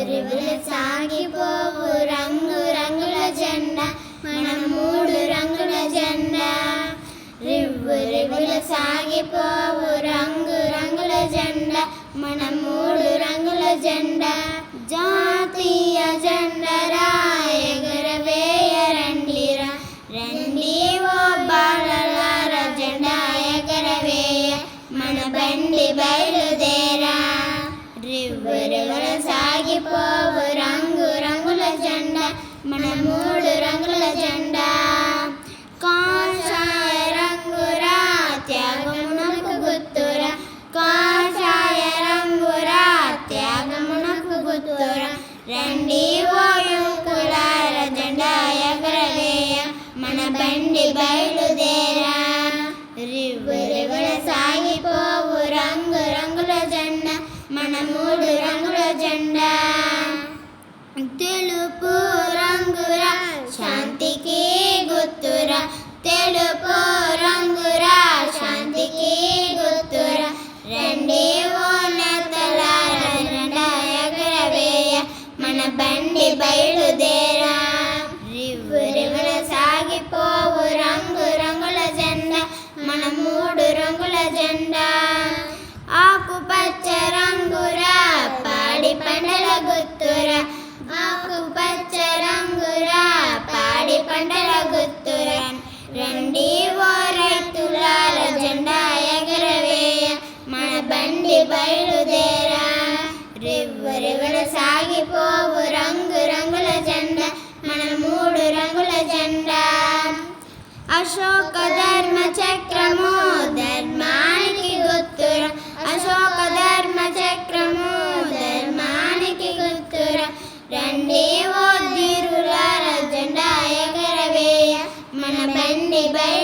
రివ్వుల సాగిపోవు రంగు రంగుల జెండా మన మూడు రంగుల జెండా. రివ్వు రివ్వుల సాగిపోవు రంగు రంగుల జెండా మన మూడు రంగుల జెండా. జాతీయ జెండరా ఎగురవేయ రండిరా, రండి ఓ బాలలార జెండా ఎగరవేయ మన బండి బయలుదేరా. రివ్వు రివ్వుల సాగిపోవు రంగు రంగుల జెండా మన మూడు రంగుల జెండా. కాషాయ రంగురా త్యాగమునకు గుర్తురా, కాషాయ రంగురా త్యాగమునకు గుర్తురా, రండి ఓ యువకులార జెండా ఎగరవేయ మన బండి బయలుదేరా. రివ్వు రివ్వుల సాగిపోవు రంగు రంగుల జెండా మన మూడు రంగుల జెండా. తెలుపు రంగురా శాంతికి గుర్తురా, తెలుపు రంగురా శాంతికి గుర్తురా, రండి ఓ నేతలార జెండా ఎగరవేయ మన బండి బయలుదేరా. రివ్వు రివ్వుల సాగిపోవు రంగు రంగుల జెండా మన మూడు రంగుల జెండా. ఆకుపచ్చ రంగురా పాడి పంటల గుర్తురా, ఆకుపచ్చ రంగురా పాడి పంటల గుర్తురా, రండి ఓ రైతులార జెండా ఎగరవేయ మన బండి బయలుదేరా. రివ్వు రివ్వుల సాగిపోవు రంగు రంగుల జెండా మన మూడు రంగుల జెండా. అశోక ధర్మ చక్రము ధర్మానికి గుర్తురా, అశోక ధర్మ చక్రము ధర్మానికి గుర్తురా, రండి ఓ ధీరులార జెండా ఎగరవేయ మన బండి బయలుదేరా.